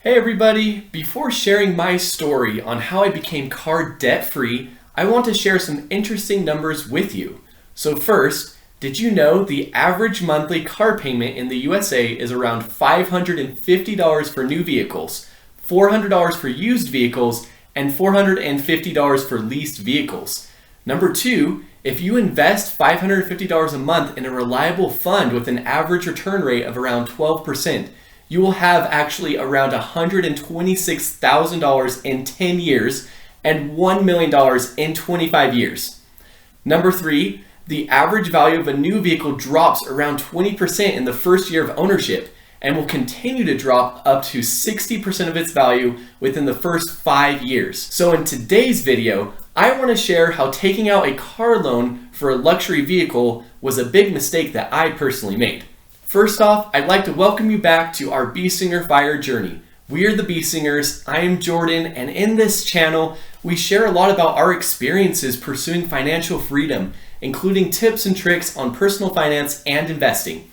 Hey everybody! Before sharing my story on how I became car debt-free, I want to share some interesting numbers with you. So first, did you know the average monthly car payment in the USA is around $550 for new vehicles, $400 for used vehicles, and $450 for leased vehicles? Number two, if you invest $550 a month in a reliable fund with an average return rate of around 12%, you will have actually around $126,000 in 10 years and $1 million in 25 years. Number three, the average value of a new vehicle drops around 20% in the first year of ownership and will continue to drop up to 60% of its value within the first 5 years. So in today's video, I want to share how taking out a car loan for a luxury vehicle was a big mistake that I personally made. First off, I'd like to welcome you back to our B Singer Fire journey. We are the B Singers, I am Jordan, and in this channel, we share a lot about our experiences pursuing financial freedom, including tips and tricks on personal finance and investing.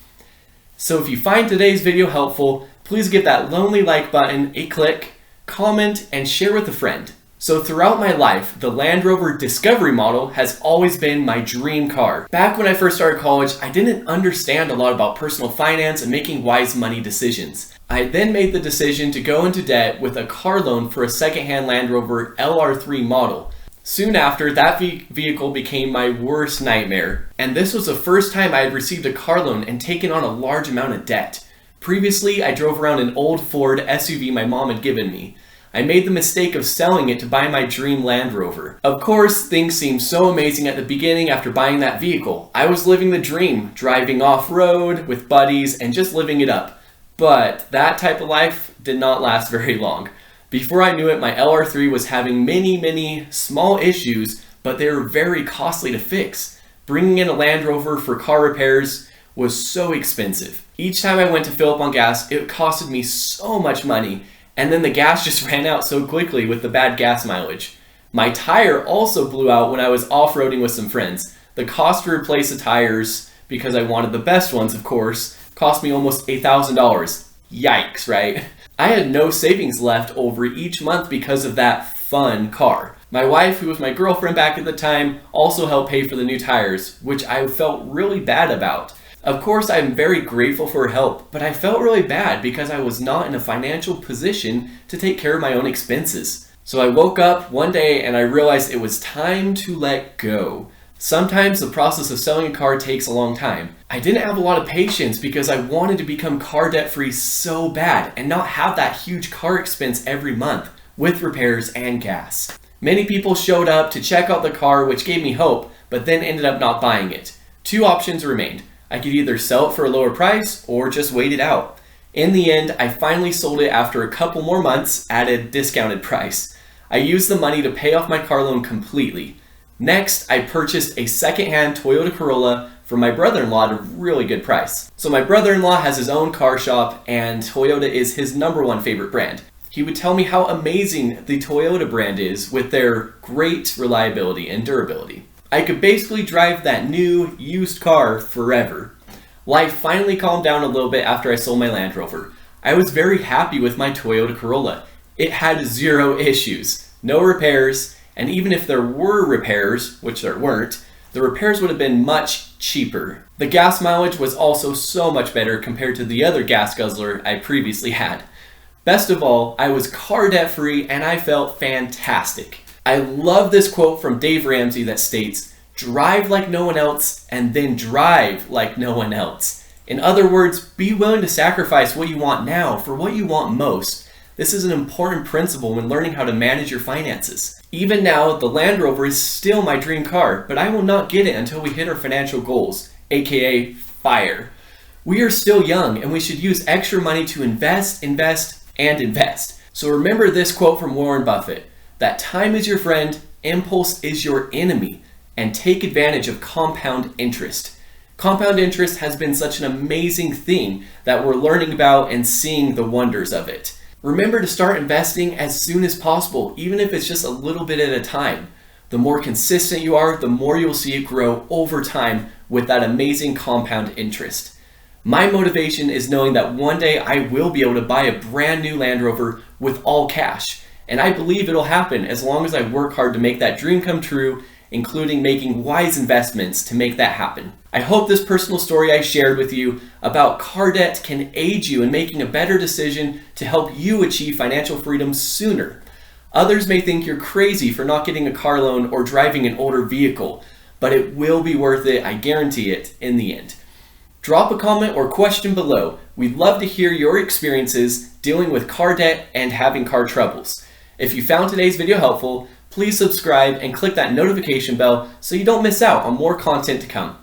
So if you find today's video helpful, please give that lonely like button a click, comment, and share with a friend. So throughout my life, the Land Rover Discovery model has always been my dream car. Back when I first started college, I didn't understand a lot about personal finance and making wise money decisions. I then made the decision to go into debt with a car loan for a secondhand Land Rover LR3 model. Soon after, that vehicle became my worst nightmare. And this was the first time I had received a car loan and taken on a large amount of debt. Previously, I drove around an old Ford SUV my mom had given me. I made the mistake of selling it to buy my dream Land Rover. Of course, things seemed so amazing at the beginning after buying that vehicle. I was living the dream, driving off-road with buddies and just living it up. But that type of life did not last very long. Before I knew it, my LR3 was having many small issues, but they were very costly to fix. Bringing in a Land Rover for car repairs was so expensive. Each time I went to fill up on gas, it costed me so much money. And then the gas just ran out so quickly with the bad gas mileage. My tire also blew out when I was off-roading with some friends. The cost to replace the tires, because I wanted the best ones of course, cost me almost $8,000. Yikes, right? I had no savings left over each month because of that fun car. My wife, who was my girlfriend back at the time, also helped pay for the new tires, which I felt really bad about. Of course, I'm very grateful for her help, but I felt really bad because I was not in a financial position to take care of my own expenses. So I woke up one day and I realized it was time to let go. Sometimes the process of selling a car takes a long time. I didn't have a lot of patience because I wanted to become car debt free so bad and not have that huge car expense every month with repairs and gas. Many people showed up to check out the car, which gave me hope, but then ended up not buying it. Two options remained. I could either sell it for a lower price or just wait it out. In the end, I finally sold it after a couple more months at a discounted price. I used the money to pay off my car loan completely. Next, I purchased a secondhand Toyota Corolla for my brother-in-law at a really good price. So my brother-in-law has his own car shop and Toyota is his #1 favorite brand. He would tell me how amazing the Toyota brand is with their great reliability and durability. I could basically drive that new, used car forever. Life finally calmed down a little bit after I sold my Land Rover. I was very happy with my Toyota Corolla. It had 0 issues, no repairs, and even if there were repairs, which there weren't, the repairs would have been much cheaper. The gas mileage was also so much better compared to the other gas guzzler I previously had. Best of all, I was car debt free and I felt fantastic. I love this quote from Dave Ramsey that states, "Drive like no one else and then drive like no one else." In other words, be willing to sacrifice what you want now for what you want most. This is an important principle when learning how to manage your finances. Even now, the Land Rover is still my dream car, but I will not get it until we hit our financial goals, aka FIRE. We are still young and we should use extra money to invest. So remember this quote from Warren Buffett, that time is your friend, impulse is your enemy, and take advantage of compound interest. Compound interest has been such an amazing thing that we're learning about and seeing the wonders of it. Remember to start investing as soon as possible, even if it's just a little bit at a time. The more consistent you are, the more you'll see it grow over time with that amazing compound interest. My motivation is knowing that one day I will be able to buy a brand new Land Rover with all cash. And I believe it'll happen as long as I work hard to make that dream come true, including making wise investments to make that happen. I hope this personal story I shared with you about car debt can aid you in making a better decision to help you achieve financial freedom sooner. Others may think you're crazy for not getting a car loan or driving an older vehicle, but it will be worth it, I guarantee it, in the end. Drop a comment or question below. We'd love to hear your experiences dealing with car debt and having car troubles. If you found today's video helpful, please subscribe and click that notification bell so you don't miss out on more content to come.